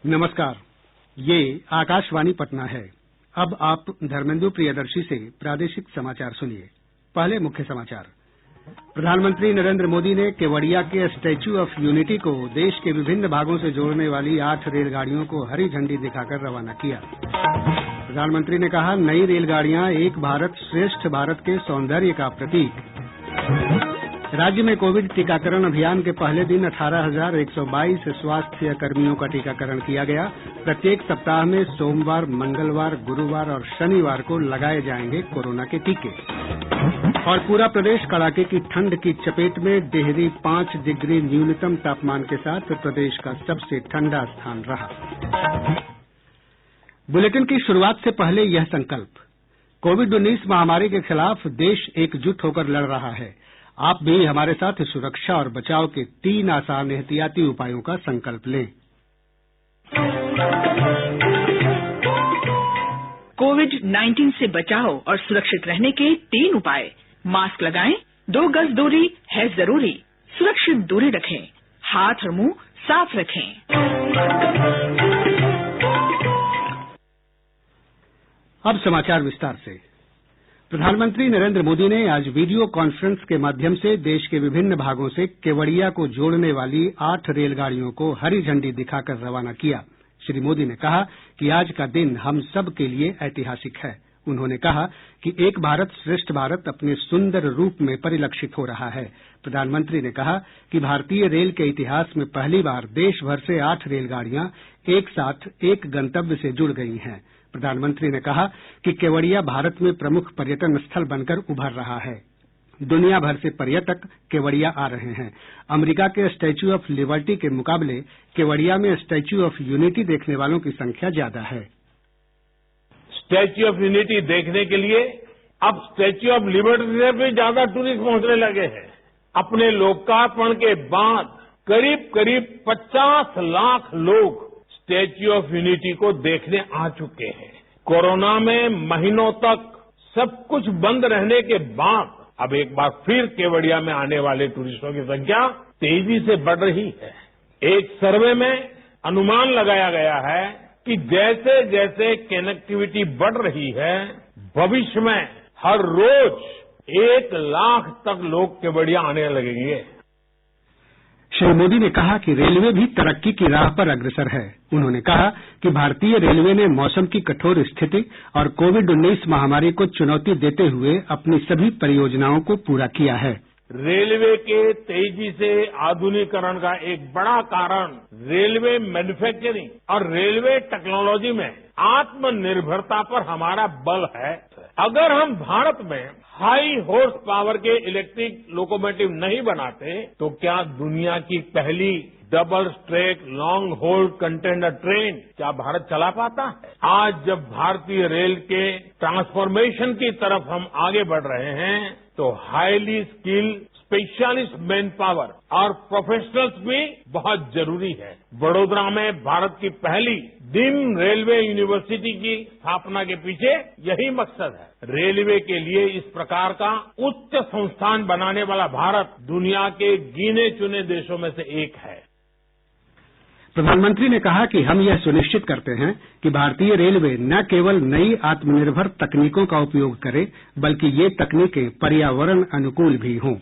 नमस्कार, ये आकाशवाणी पटना है। अब आप धर्मेंदु प्रियदर्शी से प्रादेशिक समाचार सुनिए। पहले मुख्य समाचार। प्रधानमंत्री नरेंद्र मोदी ने केवड़िया के स्टैच्यू ऑफ यूनिटी को देश के विभिन्न भागों से जोड़ने वाली 8 रेलगाड़ियों को हरी झंडी दिखाकर रवाना किया। प्रधानमंत्री ने कहा, नई रेलगाड़ियां एक भारत श्रेष्ठ भारत के सौंदर्य का प्रतीक। राज्य में कोविड टीकाकरण अभियान के पहले दिन 18,122 स्वास्थ्य कर्मियों का टीकाकरण किया गया। प्रत्येक सप्ताह में सोमवार, मंगलवार, गुरुवार और शनिवार को लगाए जाएंगे कोरोना के टीके। और पूरा प्रदेश कड़ाके की ठंड की चपेट में। डिहरी 5 डिग्री न्यूनतम तापमान के साथ प्रदेश का सबसे ठंडा स्थान रहा। बुलेटिन की शुरुआत से पहले यह संकल्प। कोविड-19 महामारी के खिलाफ देश एकजुट होकर लड़ रहा है। आप भी हमारे साथ सुरक्षा और बचाव के 3 आसान एहतियाती उपायों का संकल्प लें। कोविड-19 से बचाव और सुरक्षित रहने के 3 उपाय। मास्क लगाएं, 2 गज दूरी है जरूरी, सुरक्षित दूरी रखें, हाथ और मुंह साफ रखें। अब समाचार विस्तार से। प्रधानमंत्री नरेंद्र मोदी ने आज वीडियो कॉन्फ्रेंस के माध्यम से देश के विभिन्न भागों से केवड़िया को जोड़ने वाली 8 रेलगाड़ियों को हरी झंडी दिखाकर रवाना किया। श्री मोदी ने कहा कि आज का दिन हम सब के लिए ऐतिहासिक है। उन्होंने कहा कि एक भारत श्रेष्ठ भारत अपने सुंदर रूप में परिलक्षित हो रहा है। प्रधानमंत्री ने कहा कि भारतीय रेल के इतिहास में पहली बार देश भर से 8 रेलगाड़ियां एक साथ एक गंतव्य से जुड़ गई हैं। प्रधानमंत्री ने कहा कि केवड़िया भारत में प्रमुख पर्यटन स्थल बनकर उभर रहा है। दुनिया भर से पर्यटक केवड़िया आ रहे हैं। अमेरिका के स्टैच्यू ऑफ लिबर्टी के मुकाबले केवड़िया में स्टैच्यू ऑफ यूनिटी देखने वालों की संख्या ज्यादा है। स्टैच्यू ऑफ यूनिटी देखने के लिए अब स्टैच्यू ऑफ लिबर्टी से भी ज्यादा टूरिस्ट पहुंचने लगे हैं। अपने लोकार्पण के बाद करीब 50 लाख लोग स्टैच्यू ऑफ यूनिटी को देखने आ चुके हैं। कोरोना में महीनों तक सब कुछ बंद रहने के बाद अब एक बार फिर केवड़िया में आने वाले टूरिस्टों की संख्या तेजी से बढ़ रही है। एक सर्वे में अनुमान लगाया गया है कि जैसे जैसे कनेक्टिविटी बढ़ रही है, भविष्य में हर रोज 1 लाख तक लोग केवड़िया आने लगेंगे। श्री मोदी ने कहा कि रेलवे भी तरक्की की राह पर अग्रसर है। उन्होंने कहा कि भारतीय रेलवे ने मौसम की कठोर स्थिति और कोविड-19 महामारी को चुनौती देते हुए अपनी सभी परियोजनाओं को पूरा किया है। रेलवे के तेजी से आधुनिकीकरण का एक बड़ा कारण रेलवे मैन्युफैक्चरिंग और रेलवे टेक्नोलॉजी में आत्मनिर्भरता पर हमारा बल है। अगर हम भारत में हाई हॉर्स पावर के इलेक्ट्रिक लोकोमोटिव नहीं बनाते तो क्या दुनिया की पहली double track long haul container train क्या भारत चला पाता है? आज जब भारतीय रेल के ट्रांसफॉर्मेशन की तरफ हम आगे बढ़ रहे हैं तो highly skilled specialist man power और प्रोफेशनल्स भी बहुत जरूरी है। वडोदरा में भारत की पहली डीम्ड रेलवे यूनिवर्सिटी की स्थापना के पीछे यही मकसद है। रेलवे के लिए इस प्रकार का उच्च संस्थान बनाने वाला भारत दुनिया के गिने चुने देशों में से एक है। प्रधानमंत्री ने कहा कि हम यह सुनिश्चित करते हैं कि भारतीय रेलवे न केवल नई आत्मनिर्भर तकनीकों का उपयोग करे, बल्कि ये तकनीकें पर्यावरण अनुकूल भी हों।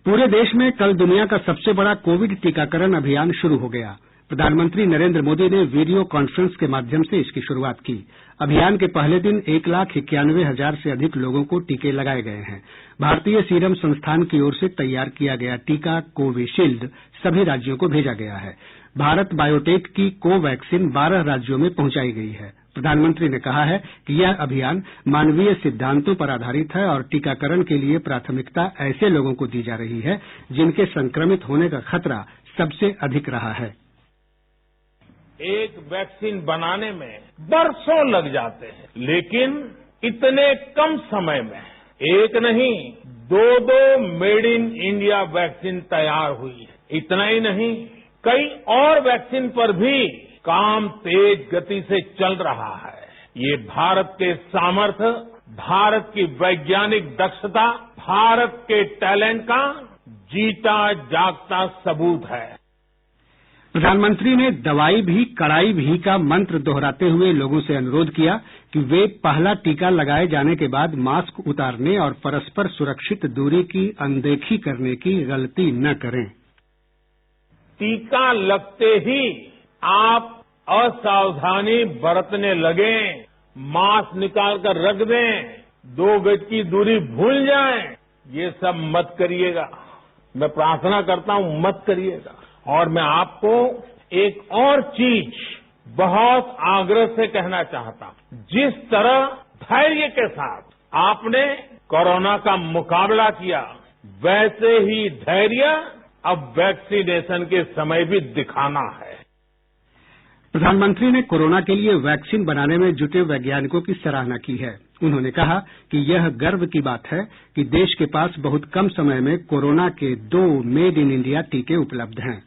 पूरे देश में कल दुनिया का सबसे बड़ा कोविड टीकाकरण अभियान शुरू हो गया। प्रधानमंत्री नरेंद्र मोदी ने वीडियो कॉन्फ्रेंस के माध्यम से इसकी शुरूआत की। अभियान के पहले दिन 1,91,000 से अधिक लोगों को टीके लगाए गए हैं। भारतीय सीरम संस्थान की ओर से तैयार किया गया टीका कोविशील्ड सभी राज्यों को भेजा गया है। भारत बायोटेक की कोवैक्सीन 12 राज्यों में पहुंचाई गई है। प्रधानमंत्री ने कहा है कि यह अभियान मानवीय सिद्धांतों पर आधारित है और टीकाकरण के लिए प्राथमिकता ऐसे लोगों को दी जा रही है जिनके संक्रमित होने का खतरा सबसे अधिक रहा है। एक वैक्सीन बनाने में बरसों लग जाते हैं, लेकिन इतने कम समय में एक नहीं 2 मेड इन इंडिया वैक्सीन तैयार हुई है। इतना ही नहीं, कई और वैक्सीन पर भी काम तेज गति से चल रहा है। ये भारत के सामर्थ्य, भारत की वैज्ञानिक दक्षता, भारत के टैलेंट का जीता जागता सबूत है। प्रधानमंत्री ने दवाई भी कड़ाई भी का मंत्र दोहराते हुए लोगों से अनुरोध किया कि वे पहला टीका लगाए जाने के बाद मास्क उतारने और परस्पर सुरक्षित दूरी की अनदेखी करने की गलती न करें। टीका लगते ही आप असावधानी बरतने लगे, मास्क निकाल कर रख दें, 2 गज की दूरी भूल जाएं, ये सब मत करिएगा। मैं प्रार्थना करता हूं मत करिएगा। और मैं आपको एक और चीज बहुत आग्रह से कहना चाहता हूं। जिस तरह धैर्य के साथ आपने कोरोना का मुकाबला किया, वैसे ही धैर्य अब वैक्सीनेशन के समय भी दिखाना है। प्रधानमंत्री ने कोरोना के लिए वैक्सीन बनाने में जुटे वैज्ञानिकों की सराहना की है। उन्होंने कहा कि यह गर्व की बात है कि देश के पास बहुत कम समय में कोरोना के 2 मेड इन इंडिया टीके उपलब्ध हैं।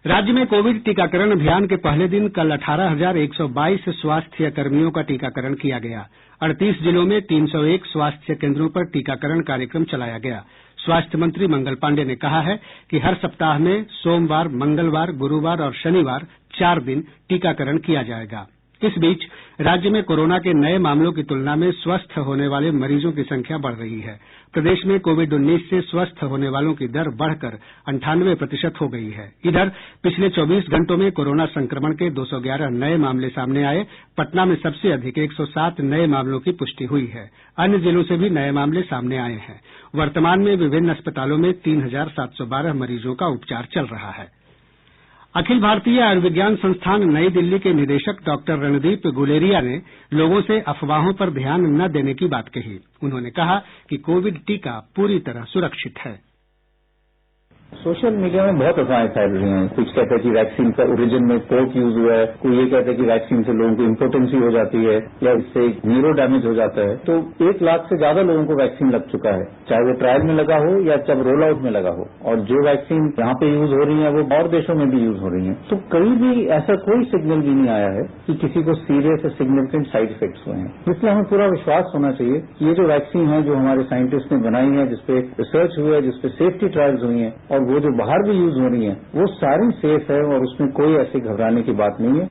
राज्य में कोविड टीकाकरण अभियान के पहले दिन कल 18,122 स्वास्थ्य कर्मियों का टीकाकरण किया गया। 38 जिलों में 301 स्वास्थ्य केन्द्रों पर टीकाकरण कार्यक्रम चलाया गया। स्वास्थ्य मंत्री मंगल पांडेय ने कहा है कि हर सप्ताह में सोमवार, मंगलवार, गुरूवार और शनिवार 4 दिन टीकाकरण किया जाएगा। इस बीच राज्य में कोरोना के नये मामलों की तुलना में स्वस्थ होने वाले मरीजों की संख्या बढ़ रही है। प्रदेश में कोविड-19 से स्वस्थ होने वालों की दर बढ़कर 98% हो गई है। इधर पिछले 24 घंटों में कोरोना संक्रमण के 211 नये मामले सामने आए। पटना में सबसे अधिक 107 नये मामलों की पुष्टि हुई है। अन्य जिलों से भी नये मामले सामने आए हैं। वर्तमान में विभिन्न अस्पतालों में 3,712 मरीजों का उपचार चल रहा है। अखिल भारतीय आयुर्विज्ञान संस्थान नई दिल्ली के निदेशक डॉक्टर रणदीप गुलेरिया ने लोगों से अफवाहों पर ध्यान न देने की बात कही। उन्होंने कहा कि कोविड टीका पूरी तरह सुरक्षित है। सोशल मीडिया में बहुत अफवाहें फैल रही हैं। कुछ कहते हैं कि वैक्सीन का ओरिजिन में पोर्क यूज हुआ है, कोई ये कहते हैं कि वैक्सीन से लोगों को इम्पोर्टेंसी हो जाती है या इससे न्यूरो डैमेज हो जाता है। तो 1 लाख से ज्यादा लोगों को वैक्सीन लग चुका है, चाहे वो ट्रायल में लगा हो या जब रोल आउट में लगा हो। और जो वैक्सीन यहाँ पे यूज हो रही है वो और देशों में भी यूज हो रही है। तो कहीं भी ऐसा कोई सिग्नल भी नहीं आया है कि किसी को सीरियस या सिग्निफिकेंट साइड इफेक्ट्स हुए हैं। इसलिए हमें पूरा विश्वास होना चाहिए कि ये जो वैक्सीन है जो हमारे साइंटिस्ट ने बनाई है, जिसपे रिसर्च हुआ है, जिसपे सेफ्टी ट्रायल्स हुई हैं और वो जो बाहर भी यूज हो रही है वो सारी सेफ है और उसमें कोई ऐसी घबराने की बात नहीं है।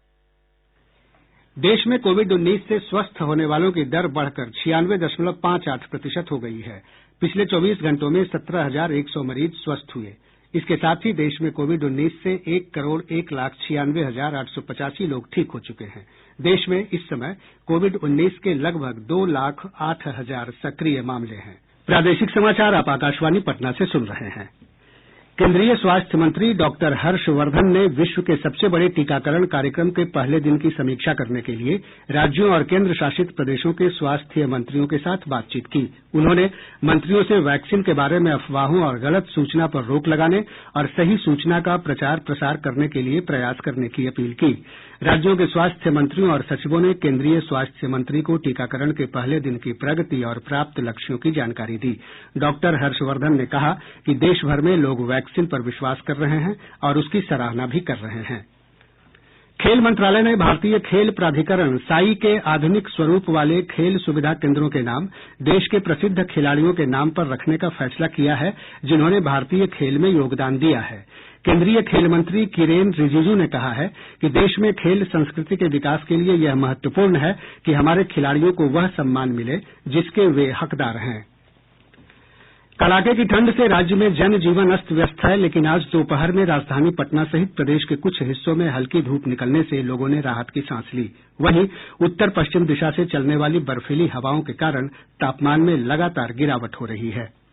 देश में कोविड-19 से स्वस्थ होने वालों की दर बढ़कर 96.58% हो गई है। पिछले 24 घंटों में 17,100 मरीज स्वस्थ हुए। इसके साथ ही देश में कोविड-19 से 1,96,885 लोग ठीक हो चुके हैं। देश में इस समय कोविड-19 के लगभग 2,08,000 सक्रिय मामले हैं। प्रादेशिक समाचार आप आकाशवाणी पटना से सुन रहे हैं। केंद्रीय स्वास्थ्य मंत्री डॉक्टर हर्षवर्धन ने विश्व के सबसे बड़े टीकाकरण कार्यक्रम के पहले दिन की समीक्षा करने के लिए राज्यों और केंद्र शासित प्रदेशों के स्वास्थ्य मंत्रियों के साथ बातचीत की। उन्होंने मंत्रियों से वैक्सीन के बारे में अफवाहों और गलत सूचना पर रोक लगाने और सही सूचना का प्रचार प्रसार करने के लिए प्रयास करने की अपील की। राज्यों के स्वास्थ्य मंत्रियों और सचिवों ने केंद्रीय स्वास्थ्य मंत्री को टीकाकरण के पहले दिन की प्रगति और प्राप्त लक्ष्यों की जानकारी दी। डॉक्टर हर्षवर्धन ने कहा कि देश भर में लोग वैक्सीन पर विश्वास कर रहे हैं और उसकी सराहना भी कर रहे हैं। खेल मंत्रालय ने भारतीय खेल प्राधिकरण साई के आधुनिक स्वरूप वाले खेल सुविधा केंद्रों के नाम देश के प्रसिद्ध खिलाड़ियों के नाम पर रखने का फैसला किया है, जिन्होंने भारतीय खेल में योगदान दिया है। केंद्रीय खेल मंत्री किरेन रिजिजू ने कहा है कि देश में खेल संस्कृति के विकास के लिए यह महत्वपूर्ण है कि हमारे खिलाड़ियों को वह सम्मान मिले जिसके वे हकदार हैं। कड़ाके की ठंड से राज्य में जनजीवन अस्त व्यस्त है, लेकिन आज दोपहर में राजधानी पटना सहित प्रदेश के कुछ हिस्सों में हल्की धूप निकलने से लोगों ने राहत की सांस ली। वहीं उत्तर पश्चिम दिशा से चलने वाली बर्फीली हवाओं के कारण तापमान में लगातार गिरावट हो रही है।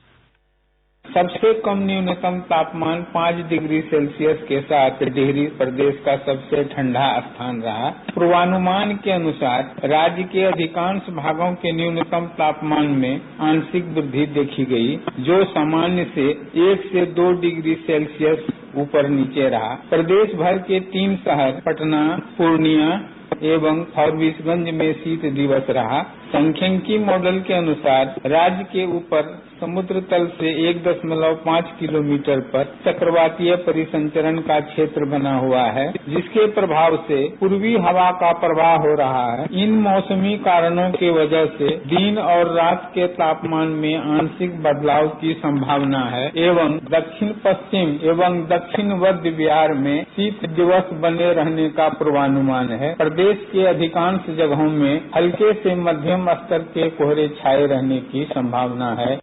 सबसे कम न्यूनतम तापमान 5 डिग्री सेल्सियस के साथ डिहरी प्रदेश का सबसे ठंडा स्थान रहा। पूर्वानुमान के अनुसार राज्य के अधिकांश भागों के न्यूनतम तापमान में आंशिक वृद्धि देखी गई, जो सामान्य से 1 से 2 डिग्री सेल्सियस ऊपर नीचे रहा। प्रदेश भर के 3 शहर पटना, पूर्णिया एवं फॉरबिसगंज में शीत दिवस रहा। सांख्यिकी मॉडल के अनुसार राज्य के ऊपर समुद्र तल से 1.5 किलोमीटर पर चक्रवातीय परिसंचरण का क्षेत्र बना हुआ है, जिसके प्रभाव से पूर्वी हवा का प्रवाह हो रहा है। इन मौसमी कारणों की वजह से दिन और रात के तापमान में आंशिक बदलाव की संभावना है एवं दक्षिण पश्चिम एवं दक्षिण मध्य बिहार में शीत दिवस बने रहने का पूर्वानुमान है। प्रदेश के अधिकांश जगहों में हल्के से मध्यम स्तर के कोहरे छाये रहने की संभावना है।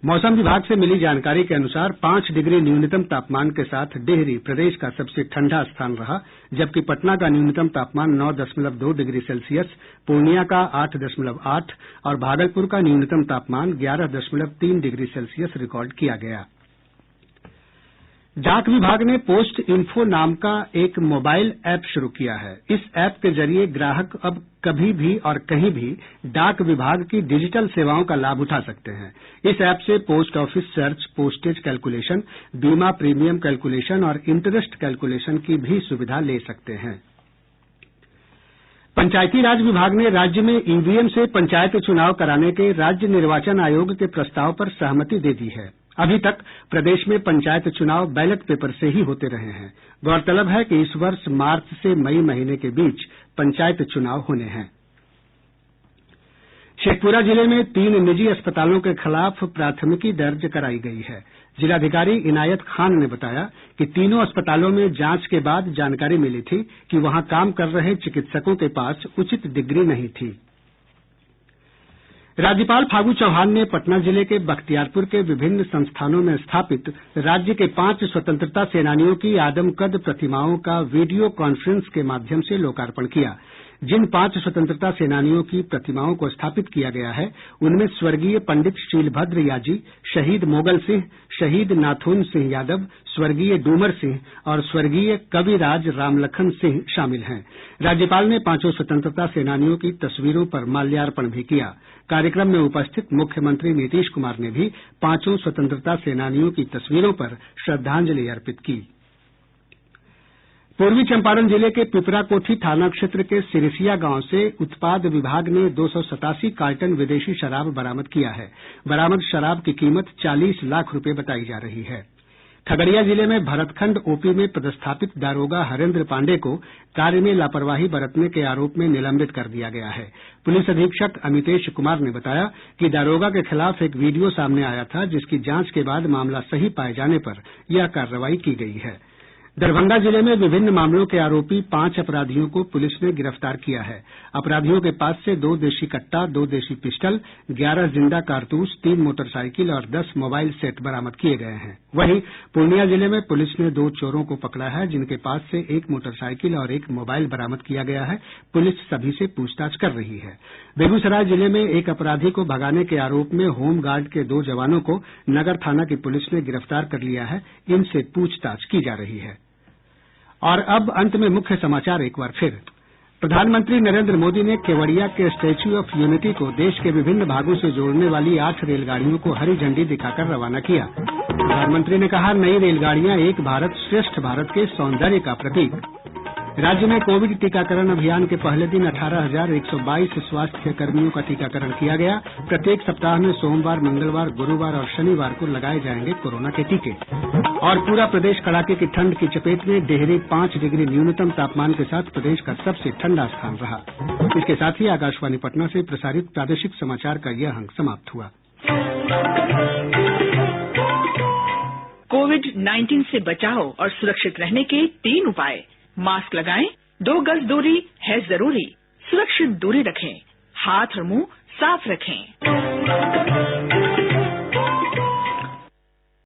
मौसम विभाग से मिली जानकारी के अनुसार 5 डिग्री न्यूनतम तापमान के साथ डिहरी प्रदेश का सबसे ठंडा स्थान रहा, जबकि पटना का न्यूनतम तापमान 9.2 डिग्री सेल्सियस, पूर्णिया का 8.8 और भागलपुर का न्यूनतम तापमान 11.3 डिग्री सेल्सियस रिकॉर्ड किया गया। डाक विभाग ने पोस्ट इन्फो नाम का एक मोबाइल ऐप शुरू किया है। इस ऐप के जरिए ग्राहक अब कभी भी और कहीं भी डाक विभाग की डिजिटल सेवाओं का लाभ उठा सकते हैं। इस ऐप से post office search, postage calculation, बीमा प्रीमियम कैलकुलेशन और इंटरेस्ट कैलकुलेशन की भी सुविधा ले सकते हैं। पंचायती राज विभाग ने राज्य में ईवीएम से पंचायत चुनाव कराने के राज्य निर्वाचन आयोग के प्रस्ताव पर सहमति दे दी है। अभी तक प्रदेश में पंचायत चुनाव बैलेट पेपर से ही होते रहे हैं। गौरतलब है कि इस वर्ष मार्च से मई महीने के बीच पंचायत चुनाव होने हैं। शेखपुरा जिले में 3 निजी अस्पतालों के खिलाफ प्राथमिकी दर्ज कराई गई है। जिलाधिकारी इनायत खान ने बताया कि तीनों अस्पतालों में जांच के बाद जानकारी मिली थी कि वहां काम कर रहे चिकित्सकों के पास उचित डिग्री नहीं थी। राज्यपाल फागू चौहान ने पटना जिले के बख्तियारपुर के विभिन्न संस्थानों में स्थापित राज्य के 5 स्वतंत्रता सेनानियों की आदमकद प्रतिमाओं का वीडियो कॉन्फ्रेंस के माध्यम से लोकार्पण किया। जिन 5 स्वतंत्रता सेनानियों की प्रतिमाओं को स्थापित किया गया है, उनमें स्वर्गीय पंडित शीलभद्र याजी, शहीद मोगल सिंह, शहीद नाथून सिंह यादव, स्वर्गीय डूमर सिंह और स्वर्गीय कविराज रामलखन सिंह शामिल हैं। राज्यपाल ने 5 स्वतंत्रता सेनानियों की तस्वीरों पर माल्यार्पण भी किया। कार्यक्रम में उपस्थित मुख्यमंत्री नीतीश कुमार ने भी 5 स्वतंत्रता सेनानियों की तस्वीरों पर श्रद्धांजलि अर्पित की। पूर्वी चंपारण जिले के पिपराकोठी थाना क्षेत्र के सिरिसिया गांव से उत्पाद विभाग ने 287 कार्टन विदेशी शराब बरामद किया है। बरामद शराब की कीमत 40 लाख रुपए बताई जा रही है। खगड़िया जिले में भरतखंड ओपी में पदस्थापित दारोगा हरेंद्र पांडे को कार्य में लापरवाही बरतने के आरोप में निलंबित कर दिया गया है। पुलिस अधीक्षक अमितेश कुमार ने बताया कि दारोगा के खिलाफ एक वीडियो सामने आया था, जिसकी जांच के बाद मामला सही पाए जाने पर यह कार्रवाई की गई है। दरभंगा जिले में विभिन्न मामलों के आरोपी 5 अपराधियों को पुलिस ने गिरफ्तार किया है। अपराधियों के पास से 2 देशी कट्टा, 2 देशी पिस्टल, 11 जिंदा कारतूस, 3 मोटरसाइकिल और 10 मोबाइल सेट बरामद किए गए हैं। वहीं पूर्णिया जिले में पुलिस ने 2 चोरों को पकड़ा है, जिनके पास से 1 मोटरसाइकिल और 1 मोबाइल बरामद किया गया है। पुलिस सभी से पूछताछ कर रही है। बेगूसराय जिले में एक अपराधी को भगाने के आरोप में होमगार्ड के 2 जवानों को नगर थाना की पुलिस ने गिरफ्तार कर लिया है। इनसे पूछताछ की जा रही है। और अब अंत में मुख्य समाचार एक बार फिर। प्रधानमंत्री नरेंद्र मोदी ने केवड़िया के स्टैच्यू ऑफ यूनिटी को देश के विभिन्न भागों से जोड़ने वाली 8 रेलगाड़ियों को हरी झंडी दिखाकर रवाना किया। प्रधानमंत्री ने कहा, नई रेलगाड़ियां एक भारत श्रेष्ठ भारत के सौंदर्य का प्रतीक। राज्य में कोविड टीकाकरण अभियान के पहले दिन 18,122 स्वास्थ्य कर्मियों का टीकाकरण किया गया। प्रत्येक सप्ताह में सोमवार, मंगलवार, गुरुवार और शनिवार को लगाए जाएंगे कोरोना के टीके। और पूरा प्रदेश कड़ाके की ठंड की चपेट में। डिहरी 5 डिग्री न्यूनतम तापमान के साथ प्रदेश का सबसे ठंडा स्थान रहा। इसके साथ ही आकाशवाणी पटना से प्रसारित प्रादेशिक समाचार का यह अंक समाप्त हुआ। कोविड-19 से बचाव और सुरक्षित रहने के 3 उपाय। मास्क लगाएं, 2 गज दूरी है जरूरी, सुरक्षित दूरी रखें, हाथ और मुंह साफ रखें।